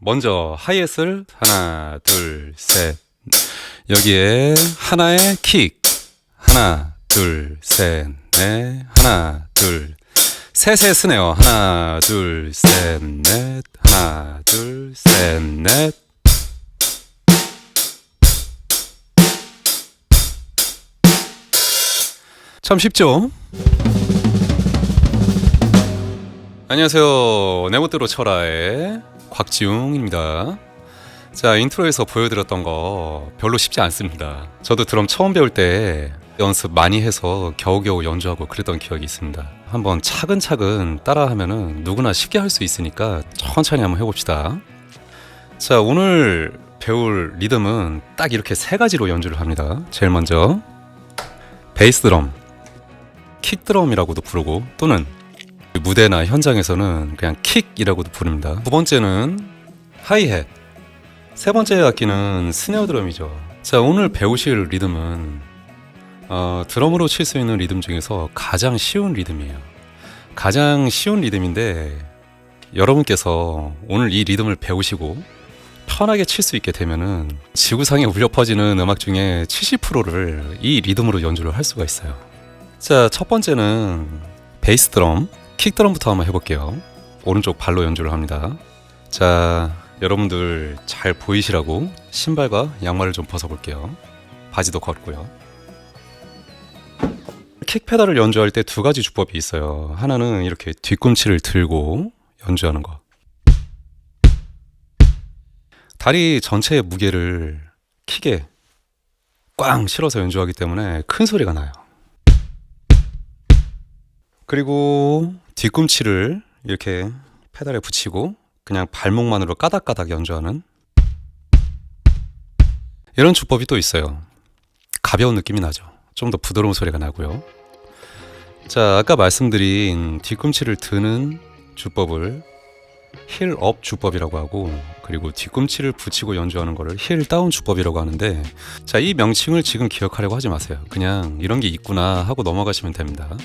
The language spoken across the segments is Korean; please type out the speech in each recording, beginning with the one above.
먼저 하이햇을 하나, 둘, 셋. 여기에 하나의 킥. 하나, 둘, 셋, 넷. 하나, 둘. 셋의 스네어. 하나, 둘, 셋, 넷. 하나, 둘, 셋, 넷. 참 쉽죠? 안녕하세요. 내 멋대로 쳐라의 곽지웅입니다. 자, 인트로에서 보여드렸던 거 별로 쉽지 않습니다. 저도 드럼 처음 배울 때 연습 많이 해서 겨우겨우 연주하고 그랬던 기억이 있습니다. 한번 차근차근 따라하면은 누구나 쉽게 할 수 있으니까 천천히 한번 해봅시다. 자, 오늘 배울 리듬은 딱 이렇게 세 가지로 연주를 합니다. 제일 먼저 베이스 드럼, 킥 드럼이라고도 부르고 또는 무대나 현장에서는 그냥 킥이라고도 부릅니다. 두 번째는 하이햇, 세 번째 악기는 스네어 드럼이죠. 자, 오늘 배우실 리듬은 드럼으로 칠 수 있는 리듬 중에서 가장 쉬운 리듬이에요. 가장 쉬운 리듬인데 여러분께서 오늘 이 리듬을 배우시고 편하게 칠 수 있게 되면은 지구상에 울려 퍼지는 음악 중에 70%를 이 리듬으로 연주를 할 수가 있어요. 자, 첫 번째는 베이스 드럼, 킥 드럼부터 한번 해볼게요. 오른쪽 발로 연주를 합니다. 자, 여러분들 잘 보이시라고 신발과 양말을 좀 벗어볼게요. 바지도 걷고요. 킥 페달을 연주할 때 두 가지 주법이 있어요. 하나는 이렇게 뒤꿈치를 들고 연주하는 거. 다리 전체의 무게를 킥에 꽝 실어서 연주하기 때문에 큰 소리가 나요. 그리고 뒤꿈치를 이렇게 페달에 붙이고 그냥 발목만으로 까닥까닥 연주하는 이런 주법이 또 있어요. 가벼운 느낌이 나죠. 좀 더 부드러운 소리가 나고요. 자, 아까 말씀드린 뒤꿈치를 드는 주법을 힐업 주법이라고 하고, 그리고 뒤꿈치를 붙이고 연주하는 거를 힐다운 주법이라고 하는데, 자, 이 명칭을 지금 기억하려고 하지 마세요. 그냥 이런 게 있구나 하고 넘어가시면 됩니다.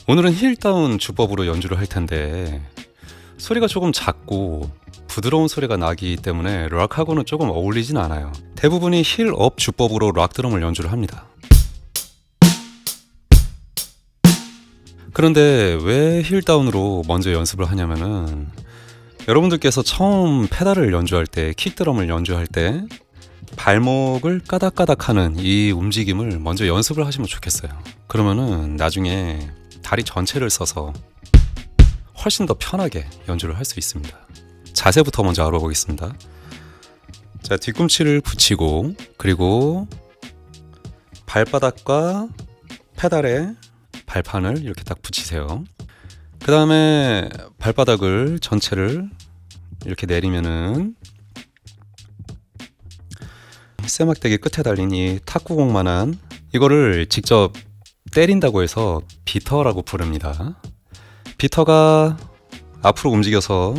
오늘은 힐다운 주법으로 연주를 할 텐데 소리가 조금 작고 부드러운 소리가 나기 때문에 락하고는 조금 어울리진 않아요. 대부분이 힐업 주법으로 락 드럼을 연주를 합니다. 그런데 왜 힐다운으로 먼저 연습을 하냐면은 여러분들께서 처음 페달을 연주할 때, 킥 드럼을 연주할 때 발목을 까닥까닥 하는 이 움직임을 먼저 연습을 하시면 좋겠어요. 그러면은 나중에 다리 전체를 써서 훨씬 더 편하게 연주를 할 수 있습니다. 자세부터 먼저 알아보겠습니다. 자, 뒤꿈치를 붙이고 그리고 발바닥과 페달에 발판을 이렇게 딱 붙이세요. 그 다음에 발바닥을 전체를 이렇게 내리면은 쇠막대기 끝에 달린 이 탁구공만한 이거를 직접 때린다고 해서 비터라고 부릅니다. 비터가 앞으로 움직여서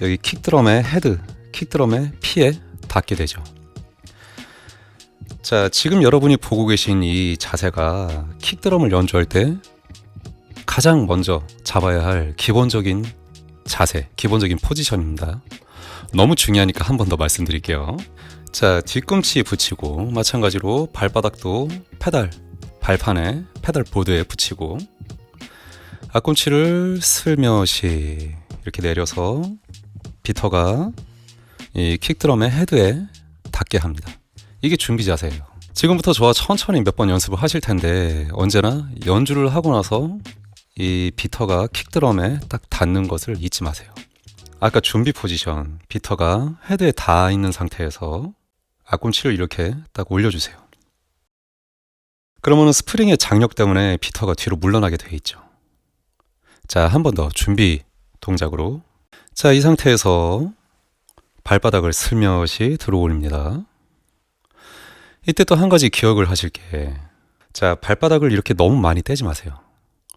여기 킥드럼의 헤드, 킥드럼의 피에 닿게 되죠. 자, 지금 여러분이 보고 계신 이 자세가 킥드럼을 연주할 때 가장 먼저 잡아야 할 기본적인 자세, 기본적인 포지션입니다. 너무 중요하니까 한 번 더 말씀드릴게요. 자, 뒤꿈치 붙이고 마찬가지로 발바닥도 페달, 발판에 페달 보드에 붙이고 앞꿈치를 슬며시 이렇게 내려서 비터가 이 킥드럼의 헤드에 닿게 합니다. 이게 준비 자세예요. 지금부터 저와 천천히 몇 번 연습을 하실 텐데 언제나 연주를 하고 나서 이 비터가 킥드럼에 딱 닿는 것을 잊지 마세요. 아까 준비 포지션, 비터가 헤드에 닿아 있는 상태에서 앞꿈치를 이렇게 딱 올려주세요. 그러면 스프링의 장력 때문에 비터가 뒤로 물러나게 되어 있죠. 자, 한 번 더 준비 동작으로. 자, 이 상태에서 발바닥을 슬며시 들어 올립니다. 이때 또 한 가지 기억을 하실 게, 자, 발바닥을 이렇게 너무 많이 떼지 마세요.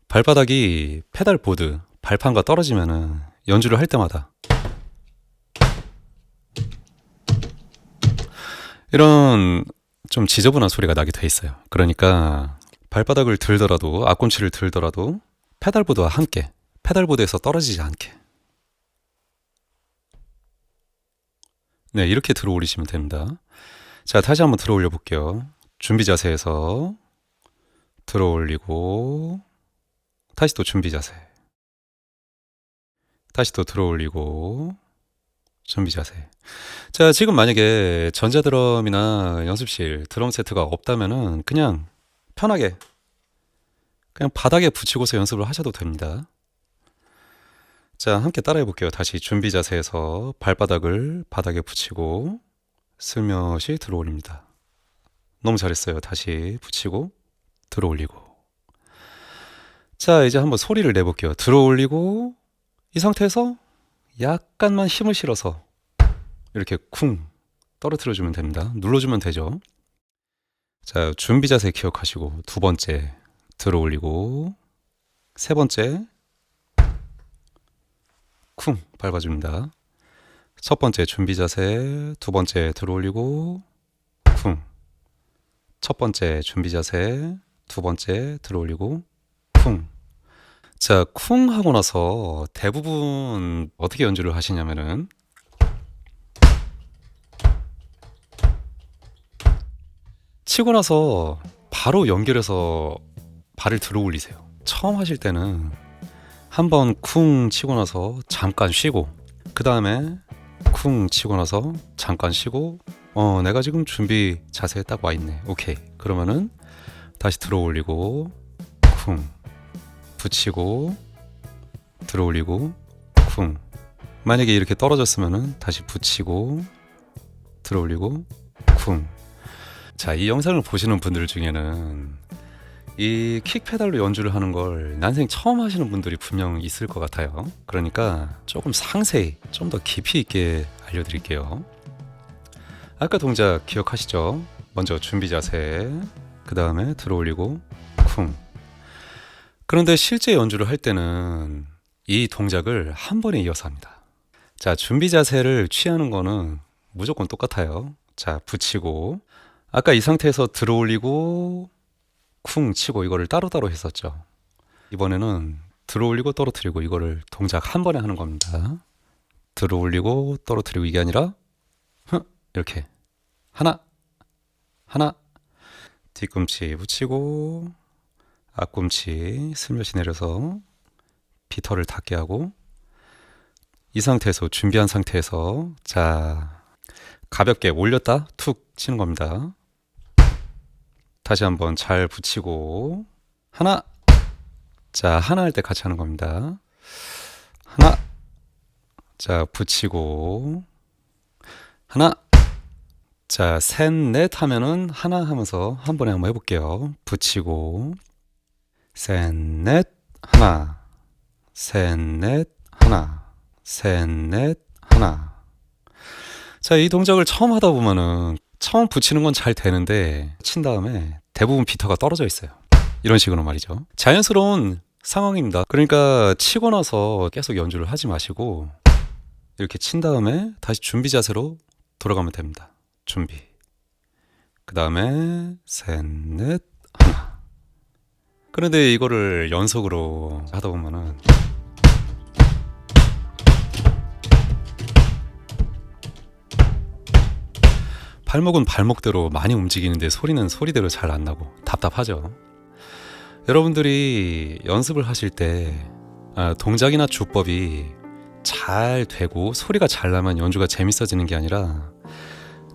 발바닥이 페달 보드, 발판과 떨어지면은 연주를 할 때마다 이런 좀 지저분한 소리가 나게 돼 있어요. 그러니까 발바닥을 들더라도, 앞꿈치를 들더라도 페달보드와 함께, 페달보드에서 떨어지지 않게 네, 이렇게 들어 올리시면 됩니다. 자, 다시 한번 들어 올려 볼게요. 준비 자세에서 들어 올리고, 다시 또 준비 자세. 다시 또 들어 올리고, 준비 자세. 자, 지금 만약에 전자드럼이나 연습실 드럼 세트가 없다면은 그냥 편하게 그냥 바닥에 붙이고서 연습을 하셔도 됩니다. 자, 함께 따라해 볼게요. 다시 준비 자세에서 발바닥을 바닥에 붙이고 슬며시 들어 올립니다. 너무 잘했어요. 다시 붙이고 들어 올리고. 자, 이제 한번 소리를 내볼게요. 들어 올리고 이 상태에서 약간만 힘을 실어서 이렇게 쿵 떨어뜨려 주면 됩니다. 눌러주면 되죠. 자, 준비 자세 기억하시고 두 번째 들어 올리고 세 번째 쿵 밟아줍니다. 첫 번째 준비 자세, 두 번째 들어 올리고 쿵. 첫 번째 준비 자세, 두 번째 들어 올리고 쿵. 자, 쿵 하고 나서 대부분 어떻게 연주를 하시냐면은 치고 나서 바로 연결해서 발을 들어 올리세요. 처음 하실 때는 한번 쿵 치고 나서 잠깐 쉬고, 그 다음에 쿵 치고 나서 잠깐 쉬고, 내가 지금 준비 자세에 딱 와 있네. 오케이. 그러면은 다시 들어 올리고 쿵 붙이고 들어 올리고 쿵. 만약에 이렇게 떨어졌으면은 다시 붙이고 들어 올리고 쿵. 자, 이 영상을 보시는 분들 중에는 이 킥 페달로 연주를 하는 걸 난생 처음 하시는 분들이 분명 있을 것 같아요. 그러니까 조금 상세히 좀 더 깊이 있게 알려드릴게요. 아까 동작 기억하시죠? 먼저 준비 자세, 그 다음에 들어 올리고 쿵. 그런데 실제 연주를 할 때는 이 동작을 한 번에 이어서 합니다. 자, 준비 자세를 취하는 거는 무조건 똑같아요. 자, 붙이고 아까 이 상태에서 들어 올리고 쿵 치고 이거를 따로따로 했었죠. 이번에는 들어 올리고 떨어뜨리고 이거를 동작 한 번에 하는 겁니다. 들어 올리고 떨어뜨리고 이게 아니라 이렇게 하나 하나 뒤꿈치 붙이고 앞꿈치 슬며시 내려서 비터를 닿게 하고 이 상태에서 준비한 상태에서 자 가볍게 올렸다 툭 치는 겁니다. 다시 한번 잘 붙이고 하나 자 하나 할 때 같이 하는 겁니다. 하나 자 붙이고 하나 자 셋 넷 하면은 하나 하면서 한 번에 한번 해볼게요. 붙이고 셋 넷 하나 셋 넷 하나 셋 넷 하나. 자, 이 동작을 처음 하다 보면은 처음 붙이는 건 잘 되는데 친 다음에 대부분 비터가 떨어져 있어요. 이런 식으로 말이죠. 자연스러운 상황입니다. 그러니까 치고 나서 계속 연주를 하지 마시고 이렇게 친 다음에 다시 준비 자세로 돌아가면 됩니다. 준비. 그 다음에 셋, 넷, 하나. 그런데 이거를 연속으로 하다 보면은 발목은 발목대로 많이 움직이는데 소리는 소리대로 잘 안 나고 답답하죠. 여러분들이 연습을 하실 때 동작이나 주법이 잘 되고 소리가 잘 나면 연주가 재밌어지는 게 아니라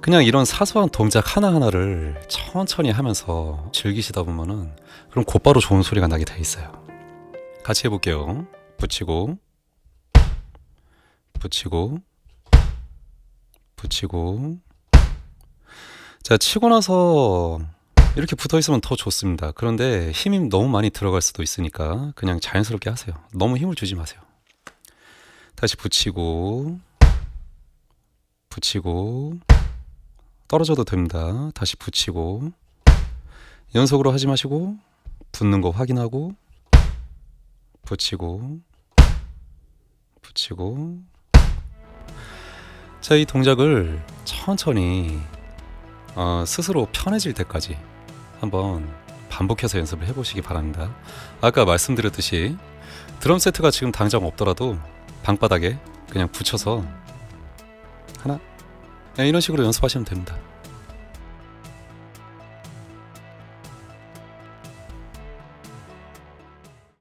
그냥 이런 사소한 동작 하나하나를 천천히 하면서 즐기시다 보면은 그럼 곧바로 좋은 소리가 나게 돼 있어요. 같이 해볼게요. 붙이고 붙이고 붙이고. 자, 치고 나서 이렇게 붙어 있으면 더 좋습니다. 그런데 힘이 너무 많이 들어갈 수도 있으니까 그냥 자연스럽게 하세요. 너무 힘을 주지 마세요. 다시 붙이고 붙이고 떨어져도 됩니다. 다시 붙이고 연속으로 하지 마시고 붙는 거 확인하고 붙이고 붙이고. 자, 이 동작을 천천히 스스로 편해질 때까지 한번 반복해서 연습을 해보시기 바랍니다. 아까 말씀드렸듯이 드럼 세트가 지금 당장 없더라도 방바닥에 그냥 붙여서 하나 이런 식으로 연습하시면 됩니다.